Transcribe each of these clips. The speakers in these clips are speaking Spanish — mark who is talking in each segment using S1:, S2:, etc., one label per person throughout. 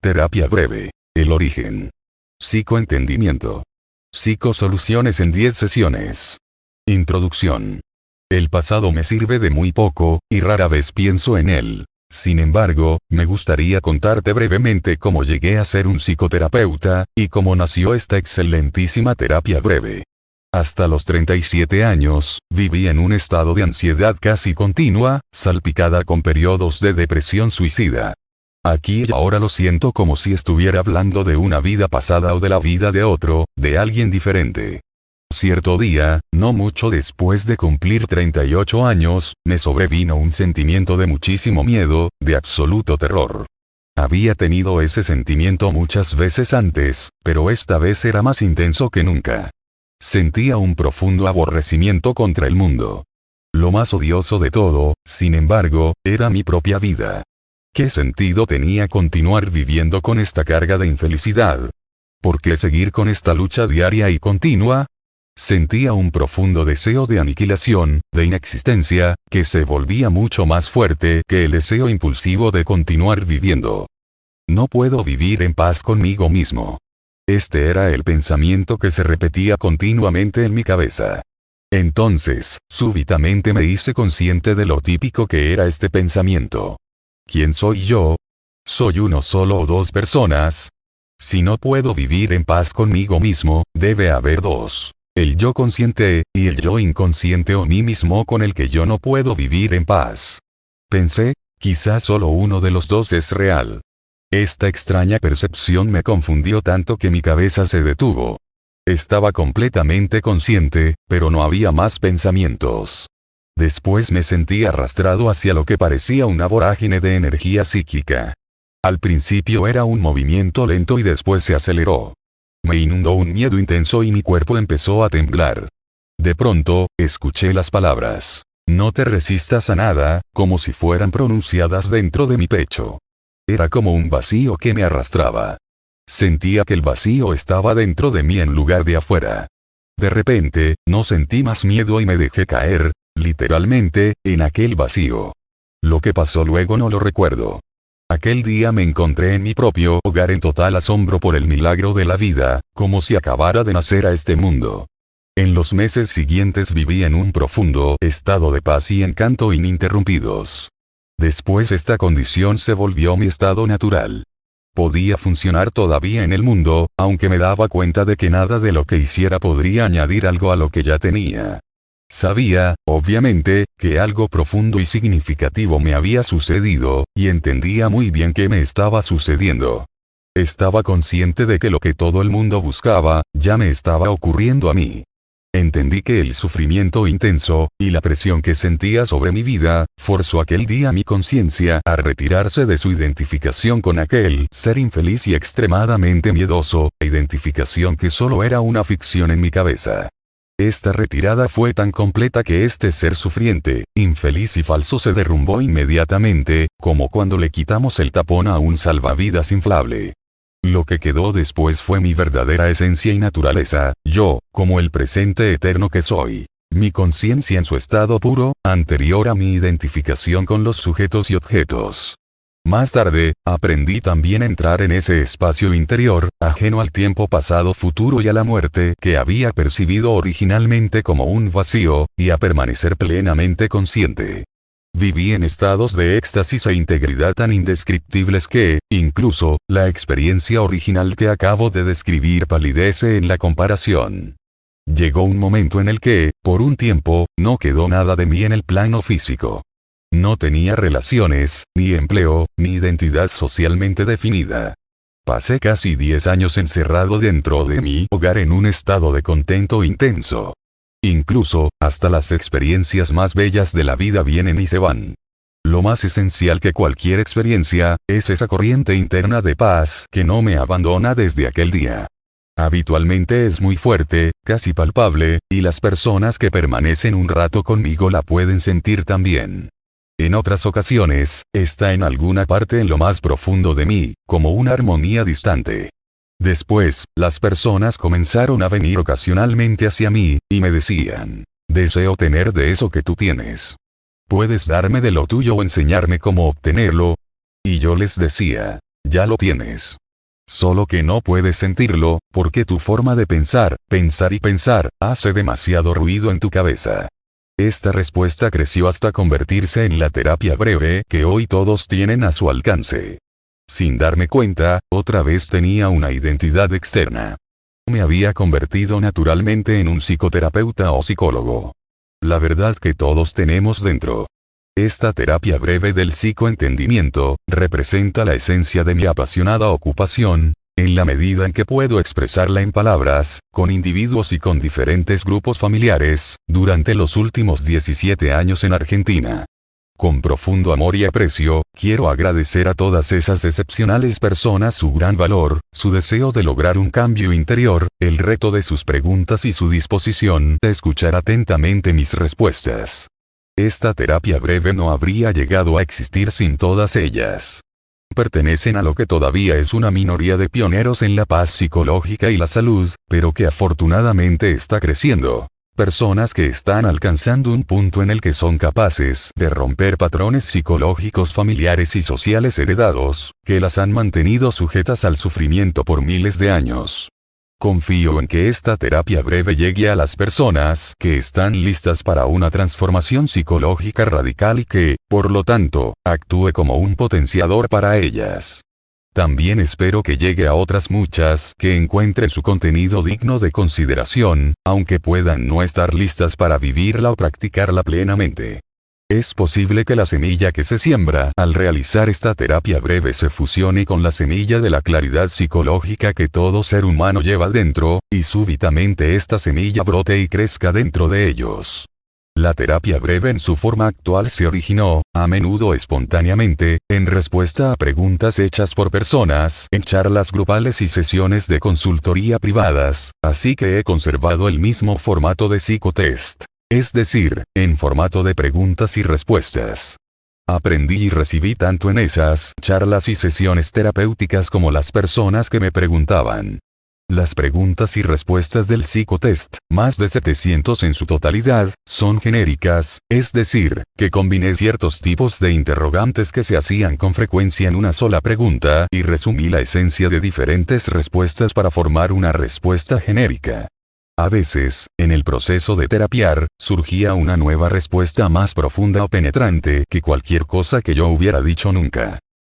S1: Terapia breve. El origen. Psicoentendimiento. Psicosoluciones en 10 sesiones. Introducción. El pasado me sirve de muy poco, y rara vez pienso en él. Sin embargo, me gustaría contarte brevemente cómo llegué a ser un psicoterapeuta, y cómo nació esta excelentísima terapia breve. Hasta los 37 años, viví en un estado de ansiedad casi continua, salpicada con periodos de depresión suicida. Aquí y ahora lo siento como si estuviera hablando de una vida pasada o de la vida de otro, de alguien diferente. Cierto día, no mucho después de cumplir 38 años, me sobrevino un sentimiento de muchísimo miedo, de absoluto terror. Había tenido ese sentimiento muchas veces antes, pero esta vez era más intenso que nunca. Sentía un profundo aborrecimiento contra el mundo. Lo más odioso de todo, sin embargo, era mi propia vida. ¿Qué sentido tenía continuar viviendo con esta carga de infelicidad? ¿Por qué seguir con esta lucha diaria y continua? Sentía un profundo deseo de aniquilación, de inexistencia, que se volvía mucho más fuerte que el deseo impulsivo de continuar viviendo. No puedo vivir en paz conmigo mismo. Este era el pensamiento que se repetía continuamente en mi cabeza. Entonces, súbitamente me hice consciente de lo típico que era este pensamiento. ¿Quién soy yo? ¿Soy uno solo o dos personas? Si no puedo vivir en paz conmigo mismo, debe haber dos. El yo consciente, y el yo inconsciente o mí mismo con el que yo no puedo vivir en paz. Pensé, quizás solo uno de los dos es real. Esta extraña percepción me confundió tanto que mi cabeza se detuvo. Estaba completamente consciente, pero no había más pensamientos. Después me sentí arrastrado hacia lo que parecía una vorágine de energía psíquica. Al principio era un movimiento lento y después se aceleró. Me inundó un miedo intenso y mi cuerpo empezó a temblar. De pronto, escuché las palabras: "No te resistas a nada", como si fueran pronunciadas dentro de mi pecho. Era como un vacío que me arrastraba. Sentía que el vacío estaba dentro de mí en lugar de afuera. De repente, no sentí más miedo y me dejé caer, literalmente, en aquel vacío. Lo que pasó luego no lo recuerdo. Aquel día me encontré en mi propio hogar en total asombro por el milagro de la vida, como si acabara de nacer a este mundo. En los meses siguientes viví en un profundo estado de paz y encanto ininterrumpidos. Después esta condición se volvió mi estado natural. Podía funcionar todavía en el mundo, aunque me daba cuenta de que nada de lo que hiciera podría añadir algo a lo que ya tenía. Sabía, obviamente, que algo profundo y significativo me había sucedido, y entendía muy bien qué me estaba sucediendo. Estaba consciente de que lo que todo el mundo buscaba, ya me estaba ocurriendo a mí. Entendí que el sufrimiento intenso, y la presión que sentía sobre mi vida, forzó aquel día mi conciencia a retirarse de su identificación con aquel ser infeliz y extremadamente miedoso, identificación que solo era una ficción en mi cabeza. Esta retirada fue tan completa que este ser sufriente, infeliz y falso se derrumbó inmediatamente, como cuando le quitamos el tapón a un salvavidas inflable. Lo que quedó después fue mi verdadera esencia y naturaleza, yo, como el presente eterno que soy. Mi conciencia en su estado puro, anterior a mi identificación con los sujetos y objetos. Más tarde, aprendí también a entrar en ese espacio interior, ajeno al tiempo pasado, futuro y a la muerte que había percibido originalmente como un vacío, y a permanecer plenamente consciente. Viví en estados de éxtasis e integridad tan indescriptibles que, incluso, la experiencia original que acabo de describir palidece en la comparación. Llegó un momento en el que, por un tiempo, no quedó nada de mí en el plano físico. No tenía relaciones, ni empleo, ni identidad socialmente definida. Pasé casi 10 años encerrado dentro de mi hogar en un estado de contento intenso. Incluso, hasta las experiencias más bellas de la vida vienen y se van. Lo más esencial que cualquier experiencia, es esa corriente interna de paz que no me abandona desde aquel día. Habitualmente es muy fuerte, casi palpable, y las personas que permanecen un rato conmigo la pueden sentir también. En otras ocasiones, está en alguna parte en lo más profundo de mí, como una armonía distante. Después, las personas comenzaron a venir ocasionalmente hacia mí, y me decían: "Deseo tener de eso que tú tienes. ¿Puedes darme de lo tuyo o enseñarme cómo obtenerlo?". Y yo les decía: Ya lo tienes. Solo que no puedes sentirlo, porque tu forma de pensar y pensar, hace demasiado ruido en tu cabeza. Esta respuesta creció hasta convertirse en la terapia breve que hoy todos tienen a su alcance. Sin darme cuenta, otra vez tenía una identidad externa. Me había convertido naturalmente en un psicoterapeuta o psicólogo. La verdad que todos tenemos dentro. Esta terapia breve del psicoentendimiento representa la esencia de mi apasionada ocupación, en la medida en que puedo expresarla en palabras, con individuos y con diferentes grupos familiares, durante los últimos 17 años en Argentina. Con profundo amor y aprecio, quiero agradecer a todas esas excepcionales personas su gran valor, su deseo de lograr un cambio interior, el reto de sus preguntas y su disposición de escuchar atentamente mis respuestas. Esta terapia breve no habría llegado a existir sin todas ellas. Pertenecen a lo que todavía es una minoría de pioneros en la paz psicológica y la salud, pero que afortunadamente está creciendo. Personas que están alcanzando un punto en el que son capaces de romper patrones psicológicos familiares y sociales heredados, que las han mantenido sujetas al sufrimiento por miles de años. Confío en que esta terapia breve llegue a las personas que están listas para una transformación psicológica radical y que, por lo tanto, actúe como un potenciador para ellas. También espero que llegue a otras muchas que encuentren su contenido digno de consideración, aunque puedan no estar listas para vivirla o practicarla plenamente. Es posible que la semilla que se siembra al realizar esta terapia breve se fusione con la semilla de la claridad psicológica que todo ser humano lleva dentro, y súbitamente esta semilla brote y crezca dentro de ellos. La terapia breve en su forma actual se originó, a menudo espontáneamente, en respuesta a preguntas hechas por personas en charlas grupales y sesiones de consultoría privadas, así que he conservado el mismo formato de psicotest. Es decir, en formato de preguntas y respuestas. Aprendí y recibí tanto en esas charlas y sesiones terapéuticas como las personas que me preguntaban. Las preguntas y respuestas del psicotest, más de 700 en su totalidad, son genéricas, es decir, que combiné ciertos tipos de interrogantes que se hacían con frecuencia en una sola pregunta y resumí la esencia de diferentes respuestas para formar una respuesta genérica. A veces, en el proceso de terapiar, surgía una nueva respuesta más profunda o penetrante que cualquier cosa que yo hubiera dicho nunca.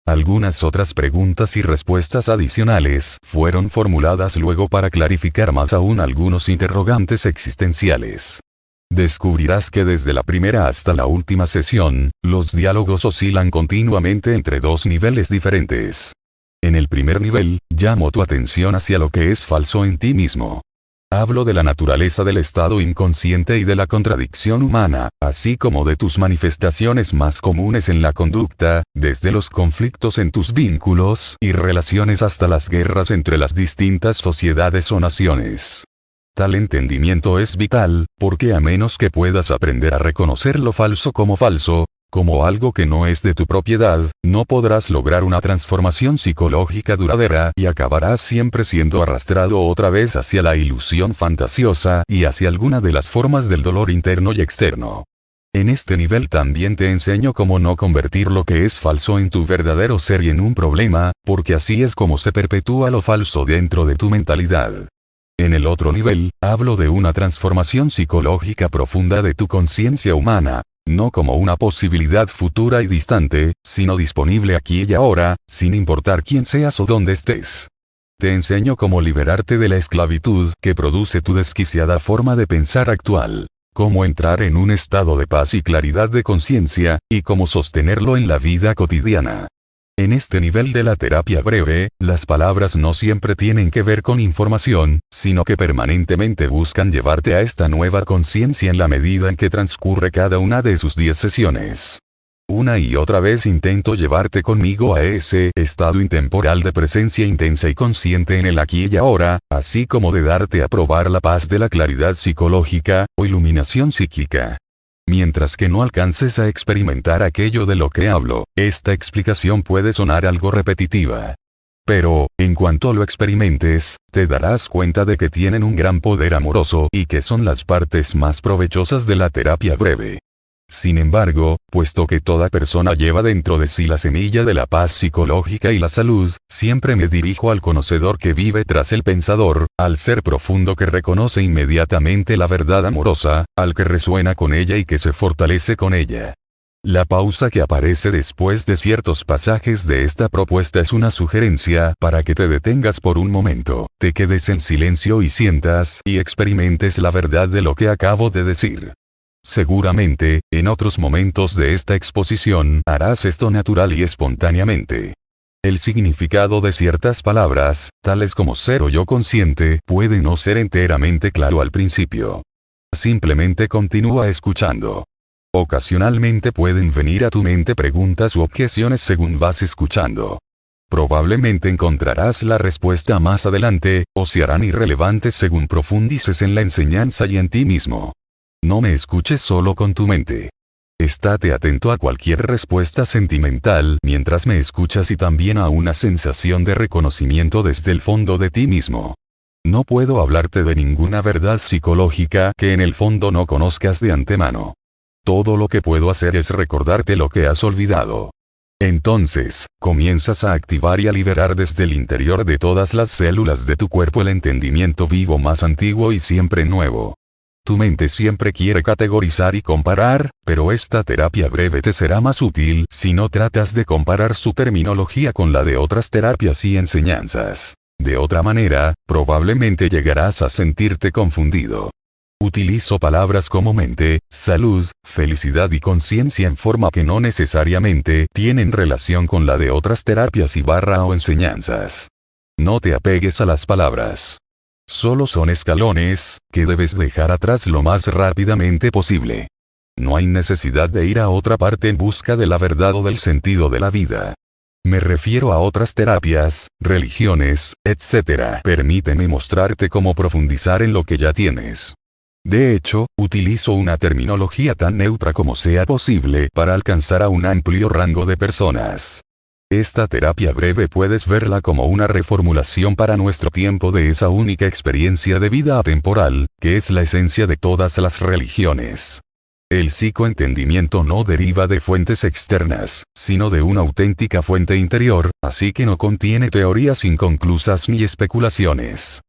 S1: Algunas otras preguntas y respuestas adicionales fueron formuladas luego para clarificar más aún algunos interrogantes existenciales. Descubrirás que desde la primera hasta la última sesión, los diálogos oscilan continuamente entre dos niveles diferentes. En el primer nivel, llamo tu atención hacia lo que es falso en ti mismo. Hablo de la naturaleza del estado inconsciente y de la contradicción humana, así como de tus manifestaciones más comunes en la conducta, desde los conflictos en tus vínculos y relaciones hasta las guerras entre las distintas sociedades o naciones. Tal entendimiento es vital, porque a menos que puedas aprender a reconocer lo falso como algo que no es de tu propiedad, no podrás lograr una transformación psicológica duradera y acabarás siempre siendo arrastrado otra vez hacia la ilusión fantasiosa y hacia alguna de las formas del dolor interno y externo. En este nivel también te enseño cómo no convertir lo que es falso en tu verdadero ser y en un problema, porque así es como se perpetúa lo falso dentro de tu mentalidad. En el otro nivel, hablo de una transformación psicológica profunda de tu conciencia humana, no como una posibilidad futura y distante, sino disponible aquí y ahora, sin importar quién seas o dónde estés. Te enseño cómo liberarte de la esclavitud que produce tu desquiciada forma de pensar actual, cómo entrar en un estado de paz y claridad de conciencia, y cómo sostenerlo en la vida cotidiana. En este nivel de la terapia breve, las palabras no siempre tienen que ver con información, sino que permanentemente buscan llevarte a esta nueva conciencia en la medida en que transcurre cada una de sus 10 sesiones. Una y otra vez intento llevarte conmigo a ese estado intemporal de presencia intensa y consciente en el aquí y ahora, así como de darte a probar la paz de la claridad psicológica, o iluminación psíquica. Mientras que no alcances a experimentar aquello de lo que hablo, esta explicación puede sonar algo repetitiva. Pero, en cuanto lo experimentes, te darás cuenta de que tienen un gran poder amoroso y que son las partes más provechosas de la terapia breve. Sin embargo, puesto que toda persona lleva dentro de sí la semilla de la paz psicológica y la salud, siempre me dirijo al conocedor que vive tras el pensador, al ser profundo que reconoce inmediatamente la verdad amorosa, al que resuena con ella y que se fortalece con ella. La pausa que aparece después de ciertos pasajes de esta propuesta es una sugerencia para que te detengas por un momento, te quedes en silencio y sientas y experimentes la verdad de lo que acabo de decir. Seguramente, en otros momentos de esta exposición, harás esto natural y espontáneamente. El significado de ciertas palabras, tales como ser o yo consciente, puede no ser enteramente claro al principio. Simplemente continúa escuchando. Ocasionalmente pueden venir a tu mente preguntas u objeciones según vas escuchando. Probablemente encontrarás la respuesta más adelante, o se harán irrelevantes según profundices en la enseñanza y en ti mismo. No me escuches solo con tu mente. Estate atento a cualquier respuesta sentimental mientras me escuchas y también a una sensación de reconocimiento desde el fondo de ti mismo. No puedo hablarte de ninguna verdad psicológica que en el fondo no conozcas de antemano. Todo lo que puedo hacer es recordarte lo que has olvidado. Entonces, comienzas a activar y a liberar desde el interior de todas las células de tu cuerpo el entendimiento vivo más antiguo y siempre nuevo. Tu mente siempre quiere categorizar y comparar, pero esta terapia breve te será más útil si no tratas de comparar su terminología con la de otras terapias y enseñanzas. De otra manera, probablemente llegarás a sentirte confundido. Utilizo palabras como mente, salud, felicidad y conciencia en forma que no necesariamente tienen relación con la de otras terapias y o enseñanzas. No te apegues a las palabras. Solo son escalones, que debes dejar atrás lo más rápidamente posible. No hay necesidad de ir a otra parte en busca de la verdad o del sentido de la vida. Me refiero a otras terapias, religiones, etc. Permíteme mostrarte cómo profundizar en lo que ya tienes. De hecho, utilizo una terminología tan neutra como sea posible para alcanzar a un amplio rango de personas. Esta terapia breve puedes verla como una reformulación para nuestro tiempo de esa única experiencia de vida atemporal, que es la esencia de todas las religiones. El psicoentendimiento no deriva de fuentes externas, sino de una auténtica fuente interior, así que no contiene teorías inconclusas ni especulaciones.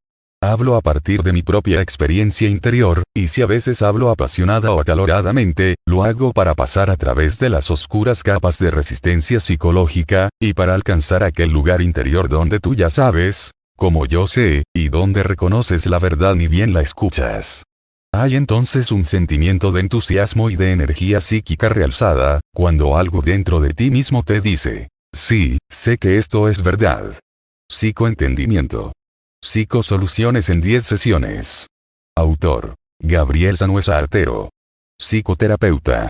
S1: Hablo a partir de mi propia experiencia interior, y si a veces hablo apasionada o acaloradamente, lo hago para pasar a través de las oscuras capas de resistencia psicológica, y para alcanzar aquel lugar interior donde tú ya sabes, como yo sé, y donde reconoces la verdad ni bien la escuchas. Hay entonces un sentimiento de entusiasmo y de energía psíquica realzada, cuando algo dentro de ti mismo te dice, sí, sé que esto es verdad. Psicoentendimiento. Psicosoluciones en 10 sesiones. Autor: Gabriel Sanueza Artero. Psicoterapeuta.